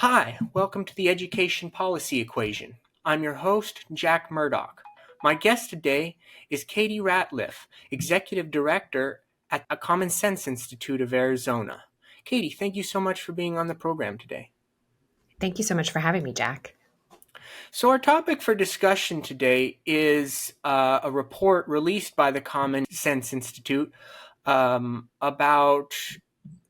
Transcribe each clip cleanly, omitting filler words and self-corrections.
Hi, welcome to the Education Policy Equation. I'm your host, Jack Murdoch. My guest today is Katie Ratlief, Executive Director at the Common Sense Institute of Arizona. Katie, thank you so much for being on the program today. Thank you so much for having me, Jack. So our topic for discussion today is a report released by the Common Sense Institute about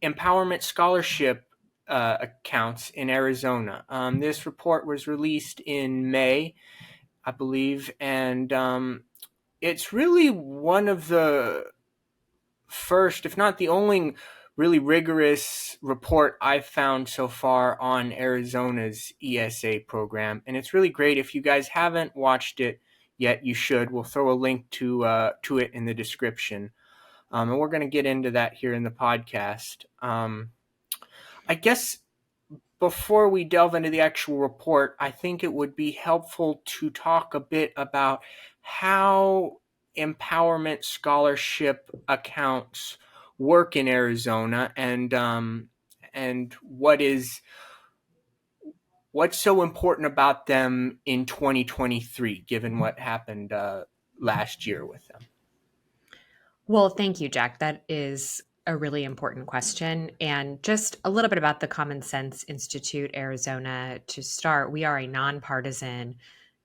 empowerment scholarship accounts in Arizona. This report was released in May, I believe, and it's really one of the first, if not the only, really rigorous report I've found so far on Arizona's ESA program. And it's really great. If you guys haven't watched it yet, you should. We'll throw a link to it in the description. And we're going to get into that here in the podcast. I guess before we delve into the actual report, I think it would be helpful to talk a bit about how empowerment scholarship accounts work in Arizona and what's so important about them in 2023, given what happened last year with them. Well, thank you, Jack. That is a really important question. And just a little bit about the Common Sense Institute Arizona to start. We are a nonpartisan,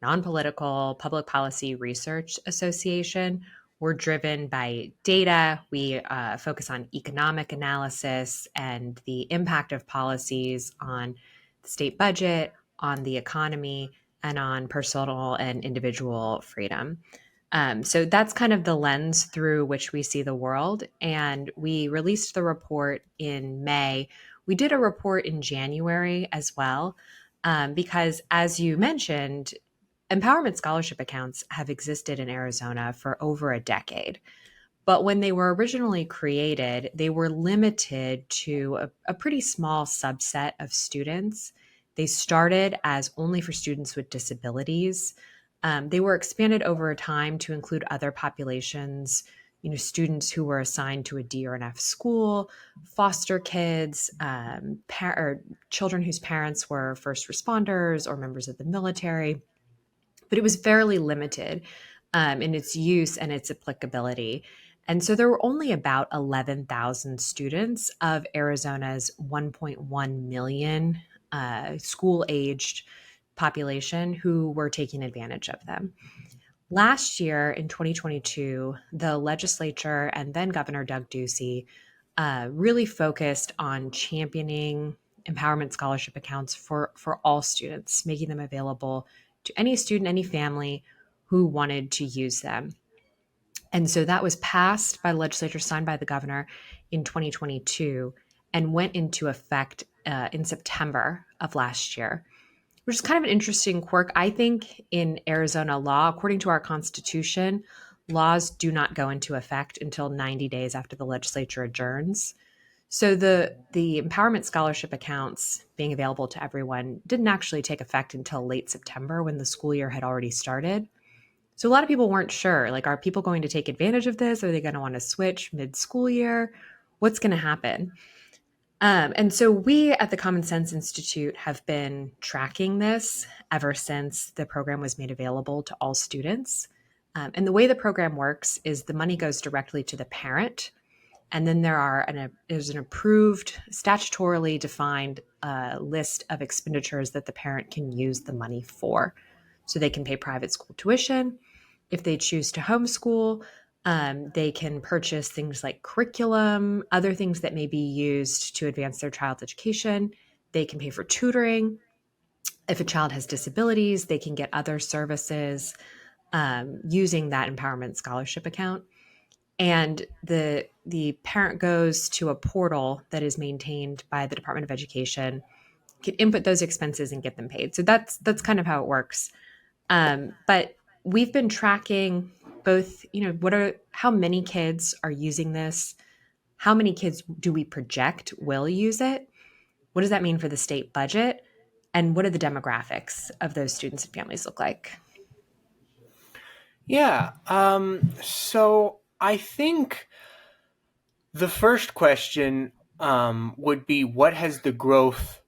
non-political public policy research association. We're driven by data. We focus on economic analysis and the impact of policies on the state budget, on the economy, and on personal and individual freedom. So that's kind of the lens through which we see the world. And we released the report in May. We did a report in January as well, because as you mentioned, empowerment scholarship accounts have existed in Arizona for over a decade. But when they were originally created, they were limited to a pretty small subset of students. They started as only for students with disabilities. They were expanded over time to include other populations, students who were assigned to a D or an F school, foster kids, or children whose parents were first responders or members of the military. But it was fairly limited in its use and its applicability. And so there were only about 11,000 students of Arizona's 1.1 million school aged population who were taking advantage of them. Last year in 2022, the legislature and then Governor Doug Ducey really focused on championing empowerment scholarship accounts for all students, making them available to any student, any family who wanted to use them. And so that was passed by the legislature, signed by the governor in 2022, and went into effect in September of last year, which is kind of an interesting quirk. I think in Arizona law, according to our constitution, laws do not go into effect until 90 days after the legislature adjourns. So the empowerment scholarship accounts being available to everyone didn't actually take effect until late September when the school year had already started. So a lot of people weren't sure, like, are people going to take advantage of this? Are they going to want to switch mid-school year? What's going to happen? And so we at the Common Sense Institute have been tracking this ever since the program was made available to all students. And the way the program works is the money goes directly to the parent. And then there's an approved, statutorily defined list of expenditures that the parent can use the money for. So they can pay private school tuition. If they choose to homeschool, they can purchase things like curriculum, other things that may be used to advance their child's education. They can pay for tutoring. If a child has disabilities, they can get other services using that empowerment scholarship account. And the parent goes to a portal that is maintained by the Department of Education, can input those expenses and get them paid. So that's kind of how it works. But we've been tracking both, how many kids are using this? How many kids do we project will use it? What does that mean for the state budget? And what do the demographics of those students and families look like? Yeah. So I think the first question would be, what has the growth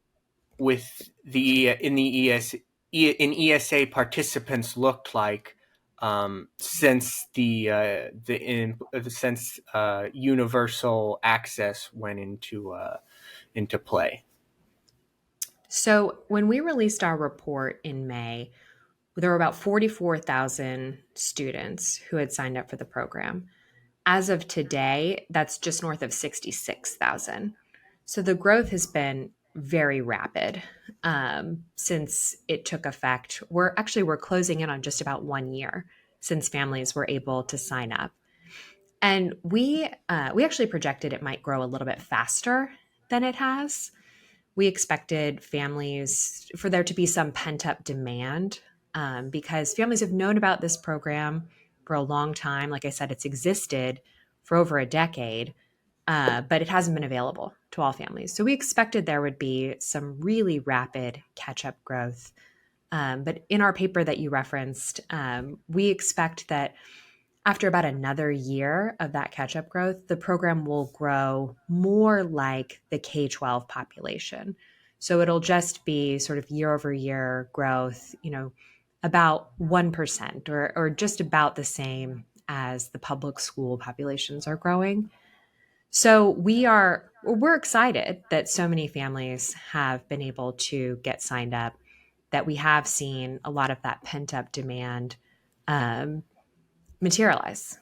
with the in the in ESA participants looked like since since universal access went into play. So, when we released our report in May, there were about 44,000 students who had signed up for the program. As of today, that's just north of 66,000. So the growth has been very rapid since it took effect. We're closing in on just about 1 year since families were able to sign up, and we actually projected it might grow a little bit faster than it has. We expected families for there to be some pent up demand because families have known about this program for a long time. Like I said, it's existed for over a decade, but it hasn't been available to all families. So we expected there would be some really rapid catch up growth. But in our paper that you referenced, we expect that after about another year of that catch up growth, the program will grow more like the K 12 population. So it'll just be sort of year over year growth, about 1% or just about the same as the public school populations are growing. So we're excited that so many families have been able to get signed up, that we have seen a lot of that pent up demand um, materialize.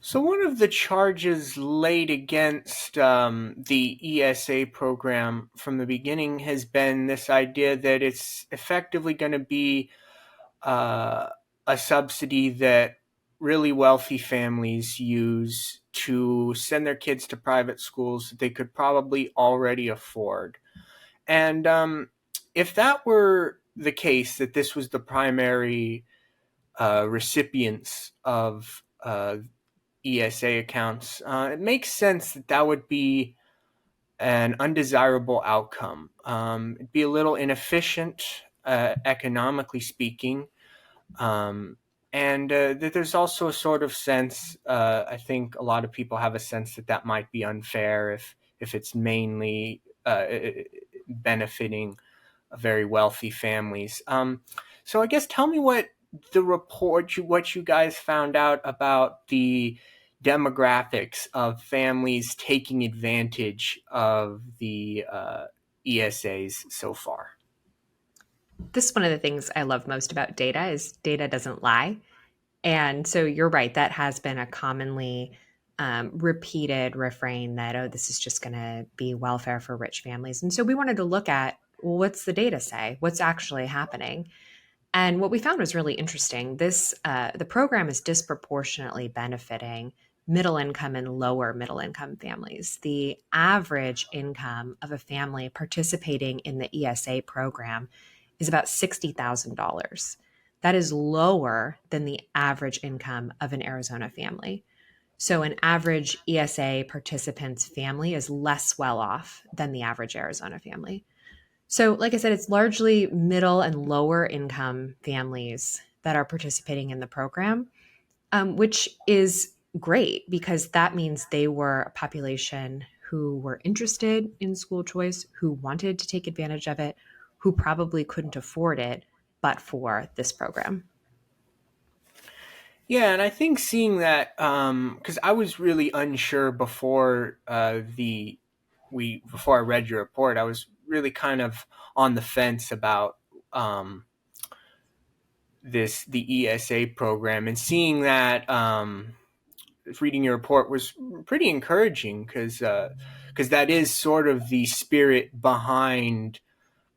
So one of the charges laid against the ESA program from the beginning has been this idea that it's effectively going to be uh, a subsidy that really wealthy families use to send their kids to private schools that they could probably already afford. And if that were the case, that this was the primary recipients of ESA accounts, it makes sense that that would be an undesirable outcome. It'd be a little inefficient, economically speaking, um, and that there's also a sort of sense. I think a lot of people have a sense that that might be unfair if it's mainly benefiting very wealthy families. So I guess tell me what the what you guys found out about the demographics of families taking advantage of the ESAs so far. This is one of the things I love most about data is data doesn't lie. And so you're right, that has been a commonly repeated refrain that, oh, this is just going to be welfare for rich families. And so we wanted to look at, well, what's the data say? What's actually happening? And what we found was really interesting. The program is disproportionately benefiting middle income and lower middle income families. The average income of a family participating in the ESA program is about $60,000. That is lower than the average income of an Arizona family. So, an average ESA participant's family is less well off than the average Arizona family. So, like I said, it's largely middle and lower income families that are participating in the program, which is great because that means they were a population who were interested in school choice, who wanted to take advantage of it, who probably couldn't afford it but for this program. Yeah, and I think seeing that, because I was really unsure before before I read your report, I was really kind of on the fence about the ESA program, and seeing that reading your report was pretty encouraging because that is sort of the spirit behind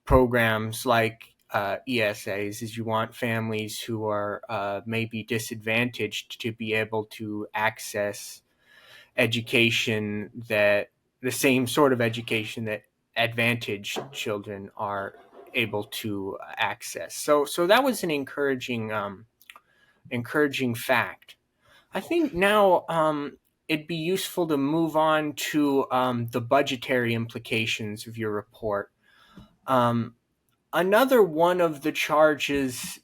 programs like ESAs. Is you want families who are maybe disadvantaged to be able to access education, that the same sort of education that advantaged children are able to access. So that was an encouraging fact. I think now it'd be useful to move on to the budgetary implications of your report. Um, Another one of the charges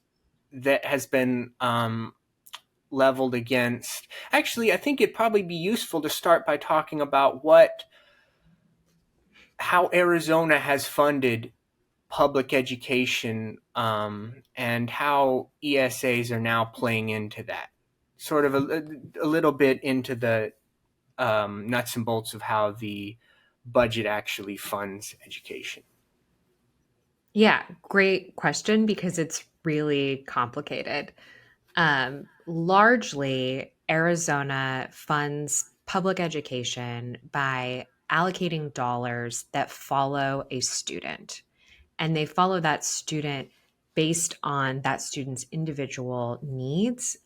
that has been leveled against. Actually, I think it'd probably be useful to start by talking about how Arizona has funded public education, and how ESAs are now playing into that. Sort of a little bit into the nuts and bolts of how the budget actually funds education. Yeah, great question because it's really complicated. Largely, Arizona funds public education by allocating dollars that follow a student, and they follow that student based on that student's individual needs.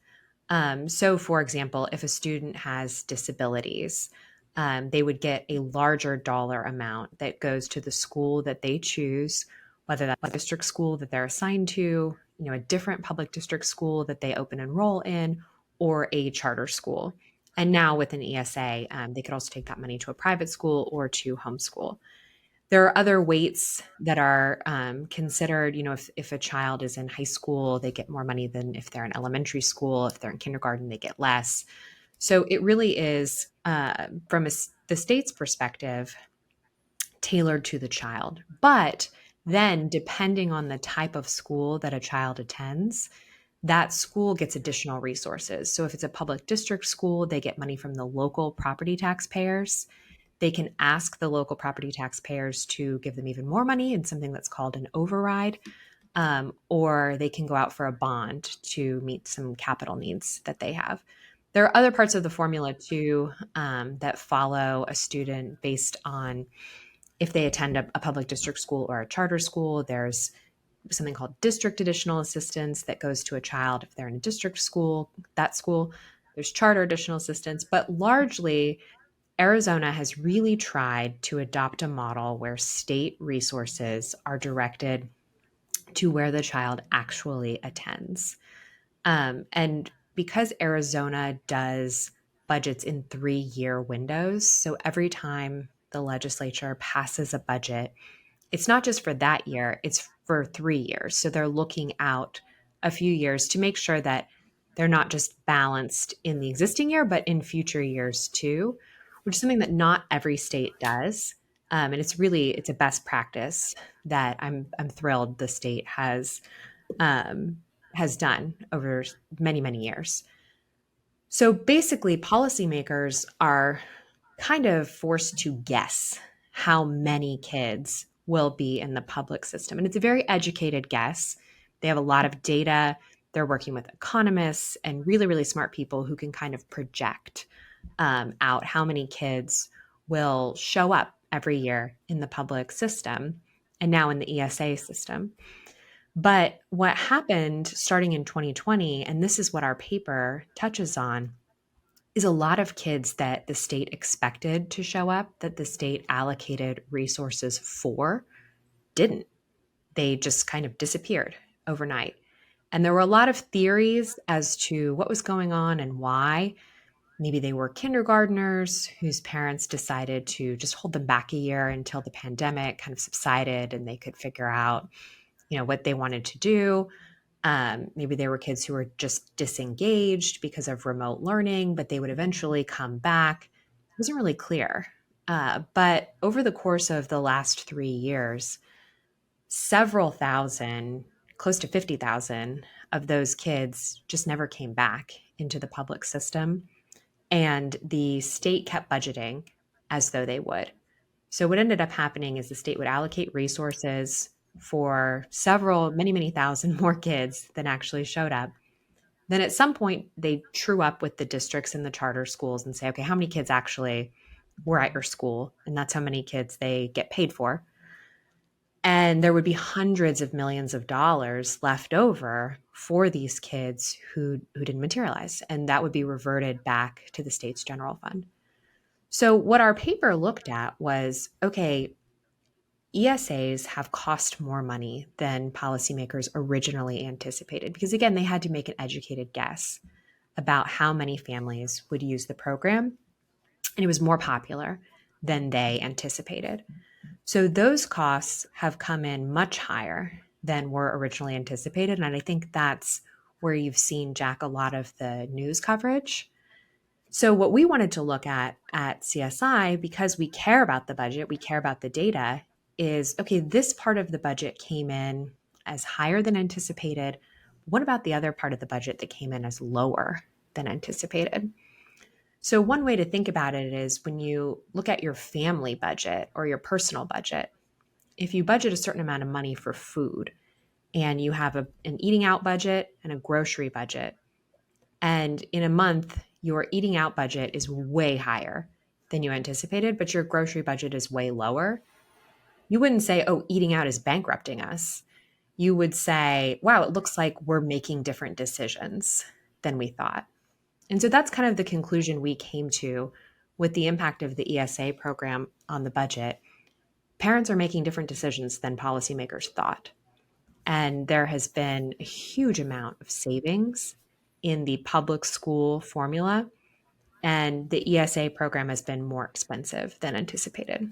So, for example, if a student has disabilities, they would get a larger dollar amount that goes to the school that they choose, whether that's a district school that they're assigned to, a different public district school that they open enroll in, or a charter school. And now with an ESA, they could also take that money to a private school or to homeschool. There are other weights that are considered. If a child is in high school, they get more money than if they're in elementary school. If they're in kindergarten, they get less. So it really is, from the state's perspective, tailored to the child. But then, depending on the type of school that a child attends, that school gets additional resources. So if it's a public district school, they get money from the local property taxpayers. They can ask the local property taxpayers to give them even more money in something that's called an override, or they can go out for a bond to meet some capital needs that they have. There are other parts of the formula too, that follow a student based on if they attend a public district school or a charter school. There's something called district additional assistance that goes to a child if they're in a district school, that school. There's charter additional assistance, but largely Arizona has really tried to adopt a model where state resources are directed to where the child actually attends. And because Arizona does budgets in 3-year windows, so every time the legislature passes a budget, it's not just for that year, it's for 3 years. So they're looking out a few years to make sure that they're not just balanced in the existing year, but in future years too, which is something that not every state does. And it's a best practice that I'm thrilled the state um, has done over many, many years. So basically, policymakers are kind of forced to guess how many kids will be in the public system. And it's a very educated guess. They have a lot of data. They're working with economists and really, really smart people who can kind of project out how many kids will show up every year in the public system and now in the ESA system. But what happened starting in 2020, and this is what our paper touches on, is a lot of kids that the state expected to show up, that the state allocated resources for, didn't. They just kind of disappeared overnight. And there were a lot of theories as to what was going on and why. Maybe they were kindergartners whose parents decided to just hold them back a year until the pandemic kind of subsided and they could figure out, what they wanted to do. Maybe they were kids who were just disengaged because of remote learning, but they would eventually come back. It wasn't really clear. But over the course of the last 3 years, several thousand, close to 50,000 of those kids just never came back into the public system. And the state kept budgeting as though they would. So what ended up happening is the state would allocate resources for several, many, many thousand more kids than actually showed up. Then at some point, they true up with the districts and the charter schools and say, okay, how many kids actually were at your school? And that's how many kids they get paid for. And there would be hundreds of millions of dollars left over for these kids who didn't materialize. And that would be reverted back to the state's general fund. So what our paper looked at was, okay, ESAs have cost more money than policymakers originally anticipated because, again, they had to make an educated guess about how many families would use the program, and it was more popular than they anticipated. So those costs have come in much higher than were originally anticipated, and I think that's where you've seen, Jack, a lot of the news coverage. So, what we wanted to look at CSI, because we care about the budget, we care about the data, is okay, this part of the budget came in as higher than anticipated. What about the other part of the budget that came in as lower than anticipated? So, one way to think about it is when you look at your family budget or your personal budget, if you budget a certain amount of money for food and you have an eating out budget and a grocery budget, and in a month, your eating out budget is way higher than you anticipated, but your grocery budget is way lower, you wouldn't say, oh, eating out is bankrupting us. You would say, wow, it looks like we're making different decisions than we thought. And so that's kind of the conclusion we came to with the impact of the ESA program on the budget. Parents are making different decisions than policymakers thought. And there has been a huge amount of savings in the public school formula, and the ESA program has been more expensive than anticipated.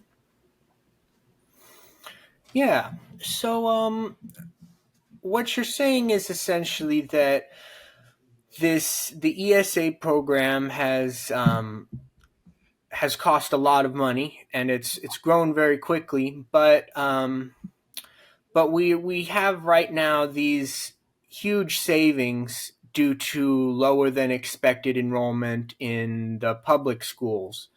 Yeah. So, what you're saying is essentially that the ESA program has cost a lot of money, and it's grown very quickly, but we have right now these huge savings due to lower than expected enrollment in the public schools.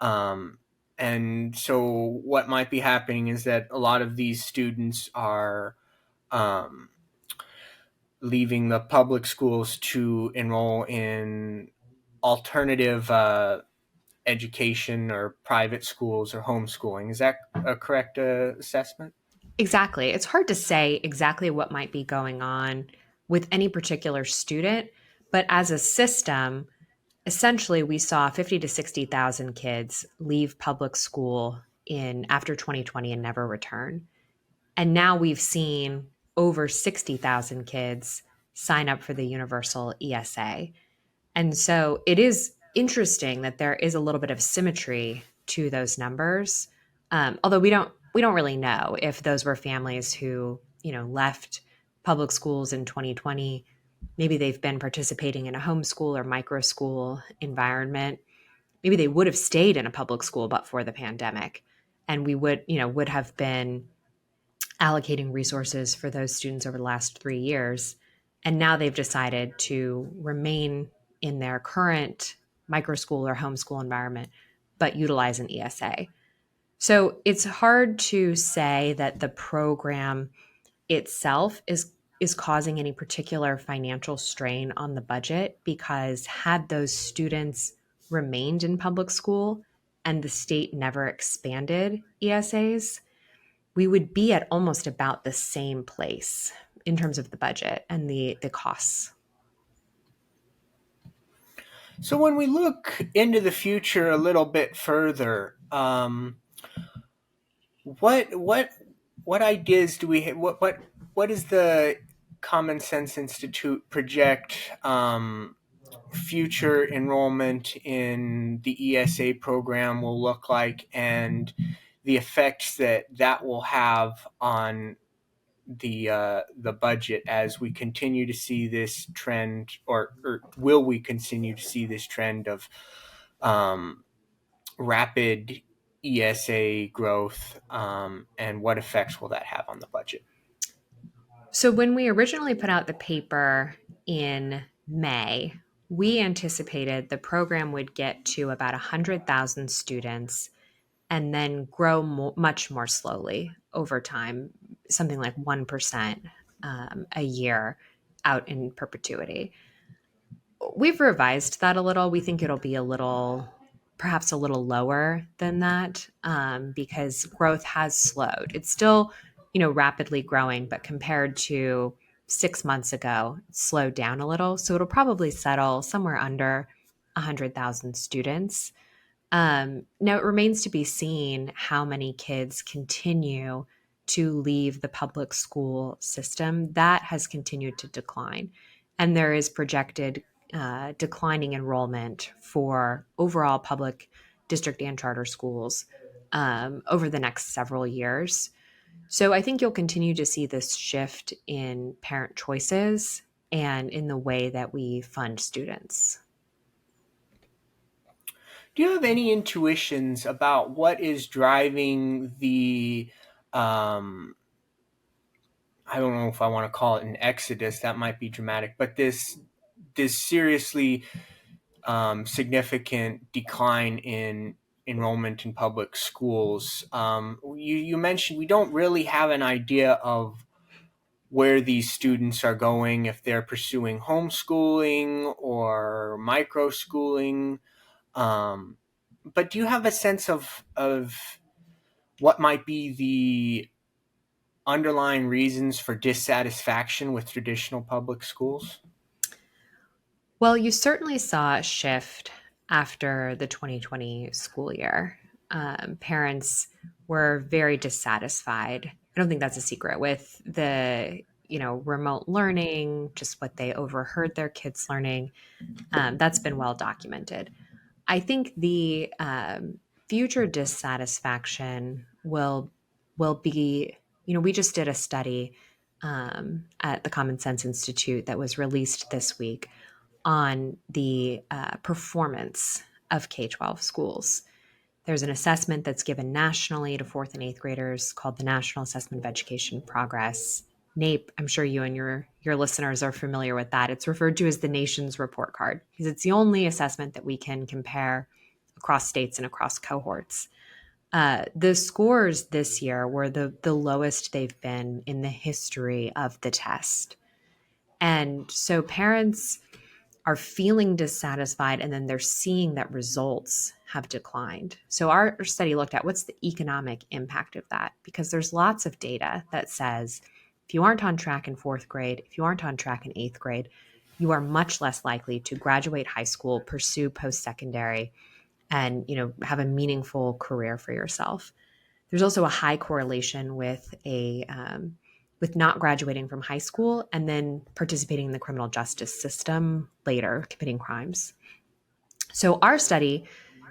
And so what might be happening is that a lot of these students are um, leaving the public schools to enroll in alternative education or private schools or homeschooling. Is that a correct assessment? Exactly. It's hard to say exactly what might be going on with any particular student, but as a system, essentially we saw 50 to 60,000 kids leave public school in after 2020 and never return. And now we've seen over 60,000 kids sign up for the universal ESA. And so it is interesting that there is a little bit of symmetry to those numbers. Although we don't really know if those were families who left public schools in 2020. Maybe they've been participating in a homeschool or micro school environment. Maybe they would have stayed in a public school but for the pandemic, and we would have been allocating resources for those students over the last 3 years. And now they've decided to remain in their current micro school or homeschool environment, but utilize an ESA. So it's hard to say that the program itself is causing any particular financial strain on the budget, because had those students remained in public school and the state never expanded ESAs, we would be at almost about the same place in terms of the budget and the costs. So when we look into the future a little bit further, what what what ideas do we what is the Common Sense Institute project future enrollment in the ESA program will look like, and the effects that that will have on the budget as we continue to see this trend, or will we continue to see this trend of um, rapid ESA growth, and what effects will that have on the budget? So when we originally put out the paper in May, we anticipated the program would get to about 100,000 students and then grow much more slowly over time, something like 1% a year out in perpetuity. We've revised that a little. We think it'll be perhaps a little lower than that, because growth has slowed. It's still, rapidly growing, but compared to 6 months ago, it's slowed down a little. So it'll probably settle somewhere under 100,000 students. Now, it remains to be seen how many kids continue to leave the public school system. That has continued to decline. And there is projected declining enrollment for overall public district and charter schools over the next several years. So I think you'll continue to see this shift in parent choices and in the way that we fund students. Do you have any intuitions about what is driving the um, I don't know if I want to call it an exodus. That might be dramatic, but this seriously significant decline in enrollment in public schools. You mentioned we don't really have an idea of where these students are going, if they're pursuing homeschooling or micro schooling. Um, but do you have a sense of what might be the underlying reasons for dissatisfaction with traditional public schools? Well, you certainly saw a shift after the 2020 school year. Parents were very dissatisfied. I don't think that's a secret with the remote learning, just what they overheard their kids learning. That's been well documented. I think the future dissatisfaction will be, we just did a study at the Common Sense Institute that was released this week on the performance of K 12 schools. There's an assessment that's given nationally to fourth and eighth graders called the National Assessment of Education Progress. NAEP, I'm sure you and your listeners are familiar with that. It's referred to as the nation's report card because it's the only assessment that we can compare across states and across cohorts. The scores this year were the lowest they've been in the history of the test. And so parents are feeling dissatisfied and then they're seeing that results have declined. So our study looked at what's the economic impact of that, because there's lots of data that says if you aren't on track in fourth grade, if you aren't on track in eighth grade, you are much less likely to graduate high school, pursue post-secondary, and have a meaningful career for yourself. There's also a high correlation with not graduating from high school and then participating in the criminal justice system later, committing crimes. So our study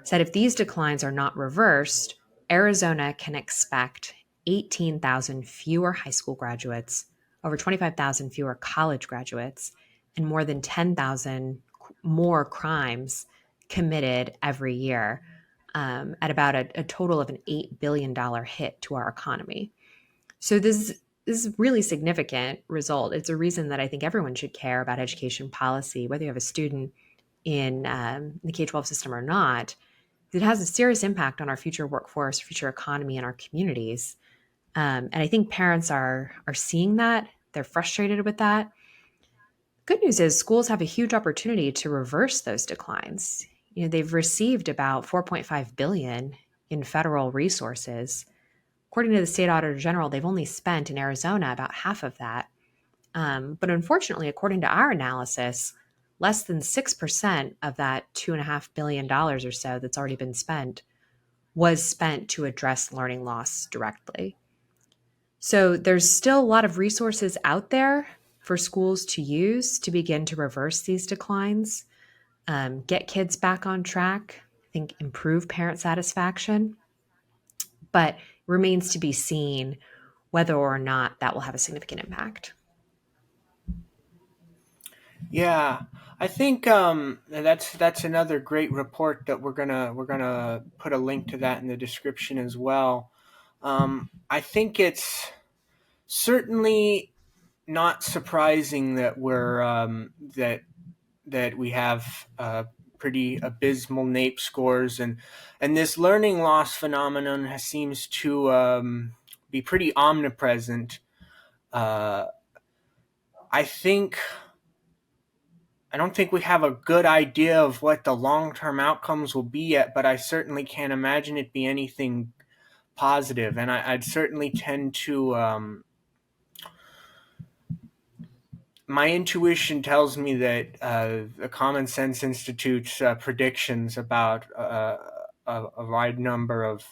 said if these declines are not reversed, Arizona can expect 18,000 fewer high school graduates, over 25,000 fewer college graduates, and more than 10,000 more crimes committed every year, at about a total of an $8 billion hit to our economy. So this is really significant result. It's a reason that I think everyone should care about education policy, whether you have a student in the K-12 system or not. It has a serious impact on our future workforce, future economy, and our communities. And I think parents are seeing that. They're frustrated with that. Good news is schools have a huge opportunity to reverse those declines. They've received about 4.5 billion in federal resources. According to the state auditor general, they've only spent in Arizona about half of that. But unfortunately, according to our analysis, less than 6% of that $2.5 billion or so that's already been spent was spent to address learning loss directly. So there's still a lot of resources out there for schools to use to begin to reverse these declines, get kids back on track, I think improve parent satisfaction, but remains to be seen whether or not that will have a significant impact. Yeah, I think that's another great report that we're gonna put a link to that in the description as well. I think it's certainly not surprising that we have pretty abysmal NAEP scores, and this learning loss phenomenon seems to be pretty omnipresent. Uh, I think I don't think we have a good idea of what the long term outcomes will be yet, but I certainly can't imagine it be anything positive. And I'd certainly tend to. My intuition tells me that the Common Sense Institute's predictions about a wide number of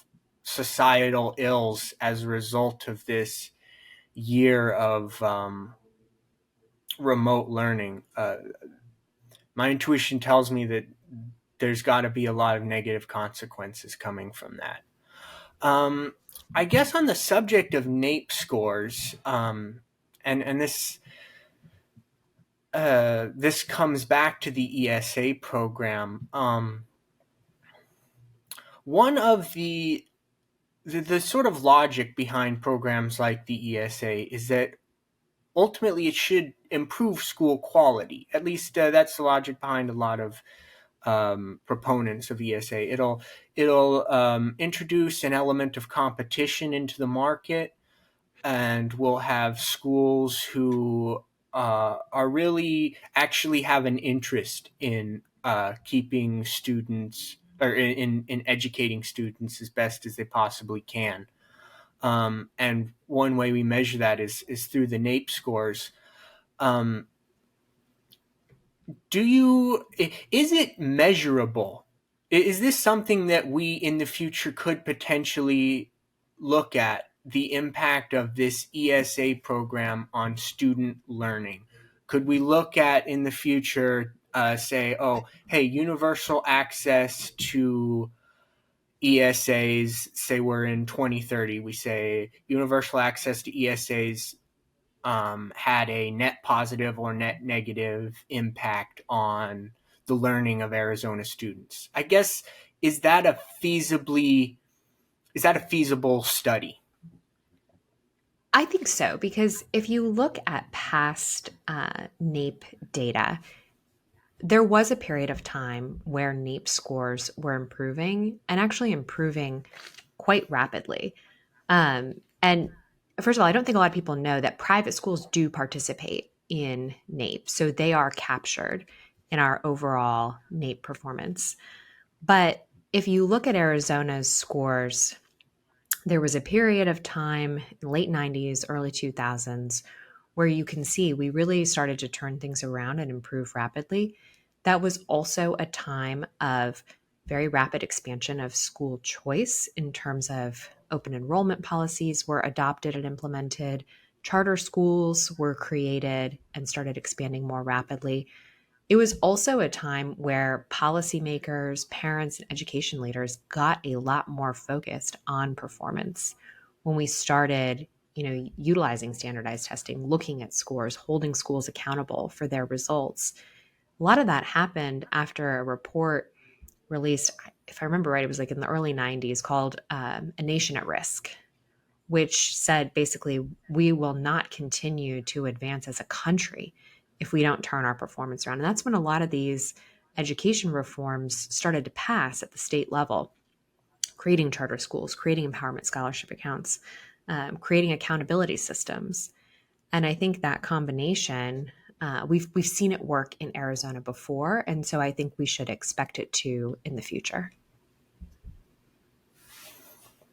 societal ills as a result of this year of remote learning. My intuition tells me that there's got to be a lot of negative consequences coming from that. Um, I guess on the subject of NAEP scores, and this comes back to the ESA program. one of the sort of logic behind programs like the ESA is that ultimately it should improve school quality. At least that's the logic behind a lot of proponents of ESA. It'll introduce an element of competition into the market, and we'll have schools who are really actually have an interest in keeping students or in educating students as best as they possibly can. And one way we measure that is through the NAEP scores. Um, is it measurable? Is this something that we in the future could potentially look at, the impact of this ESA program on student learning? Could we look at in the future, say, oh, hey, universal access to ESAs, say we're in 2030, we say universal access to ESAs had a net positive or net negative impact on the learning of Arizona students. I guess is that a feasible study? I think so, because if you look at past NAEP data, there was a period of time where NAEP scores were improving and actually improving quite rapidly. And first of all, I don't think a lot of people know that private schools do participate in NAEP. So they are captured in our overall NAEP performance. But if you look at Arizona's scores, there was a period of time in the late 90s, early 2000s, where you can see we really started to turn things around and improve rapidly. That was also a time of very rapid expansion of school choice in terms of open enrollment policies were adopted and implemented. Charter schools were created and started expanding more rapidly. It was also a time where policymakers, parents, and education leaders got a lot more focused on performance. When we started, utilizing standardized testing, looking at scores, holding schools accountable for their results. A lot of that happened after a report released, if I remember right, it was like in the early 90s called A Nation at Risk, which said basically, we will not continue to advance as a country if we don't turn our performance around. And that's when a lot of these education reforms started to pass at the state level, creating charter schools, creating empowerment scholarship accounts, creating accountability systems. And I think that combination, we've seen it work in Arizona before, and so I think we should expect it to in the future.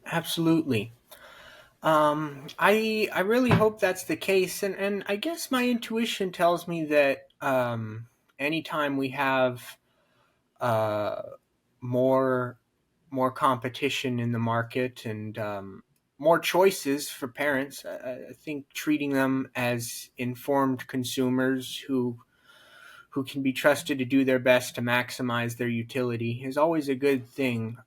Absolutely. I really hope that's the case, and I guess my intuition tells me that anytime we have uh, more more competition in the market and more choices for parents, I think treating them as informed consumers who can be trusted to do their best to maximize their utility is always a good thing.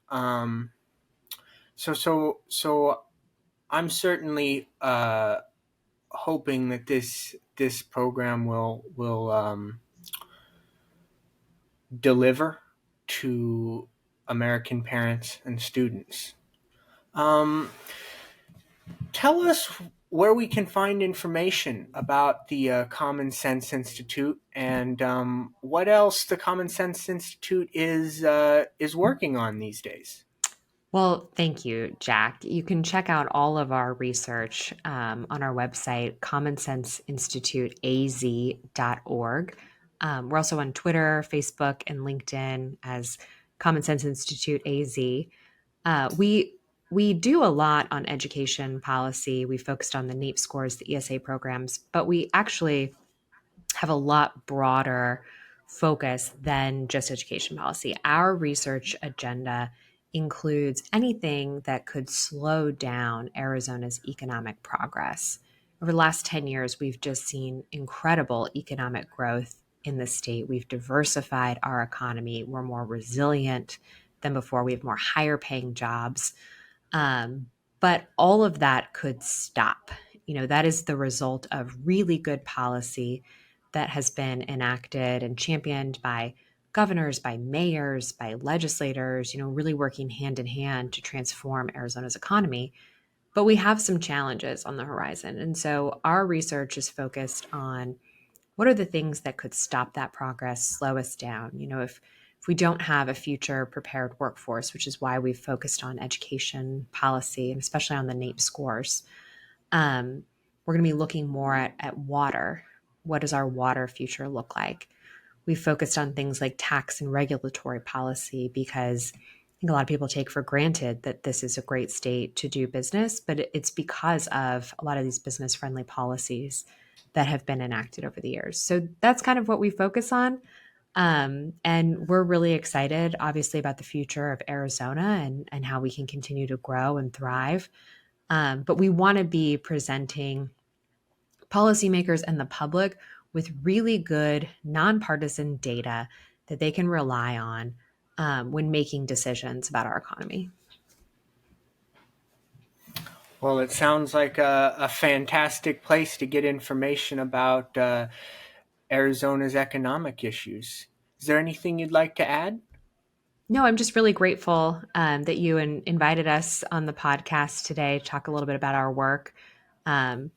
So I'm certainly hoping that this program will deliver to American parents and students. Um, Tell us where we can find information about the Common Sense Institute and what else the Common Sense Institute is working on these days. Well, thank you, Jack. You can check out all of our research on our website, commonsenseinstituteaz.org. We're also on Twitter, Facebook, and LinkedIn as Common Sense Institute AZ. We do a lot on education policy. We focused on the NAEP scores, the ESA programs, but we actually have a lot broader focus than just education policy. Our research agenda includes anything that could slow down Arizona's economic progress. Over the last 10 years, we've just seen incredible economic growth in the state. We've diversified our economy. We're more resilient than before. We have more higher paying jobs. Um, but all of that could stop. That is the result of really good policy that has been enacted and championed by governors, by mayors, by legislators, really working hand in hand to transform Arizona's economy. But we have some challenges on the horizon. And so our research is focused on what are the things that could stop that progress, slow us down? If we don't have a future prepared workforce, which is why we've focused on education policy and especially on the NAEP scores, we're going to be looking more at water. What does our water future look like? We focused on things like tax and regulatory policy because I think a lot of people take for granted that this is a great state to do business, but it's because of a lot of these business friendly policies that have been enacted over the years. So that's kind of what we focus on. And we're really excited, obviously, about the future of Arizona and how we can continue to grow and thrive. But we want to be presenting policymakers and the public with really good nonpartisan data that they can rely on when making decisions about our economy. Well, it sounds like a fantastic place to get information about Arizona's economic issues. Is there anything you'd like to add? No, I'm just really grateful that you invited us on the podcast today to talk a little bit about our work. Um,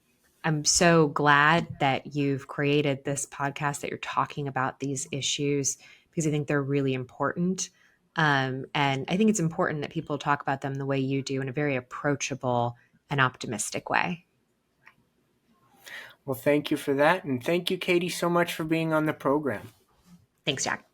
I'm so glad that you've created this podcast, that you're talking about these issues, because I think they're really important. And I think it's important that people talk about them the way you do, in a very approachable and optimistic way. Well, thank you for that. And thank you, Katie, so much for being on the program. Thanks, Jack.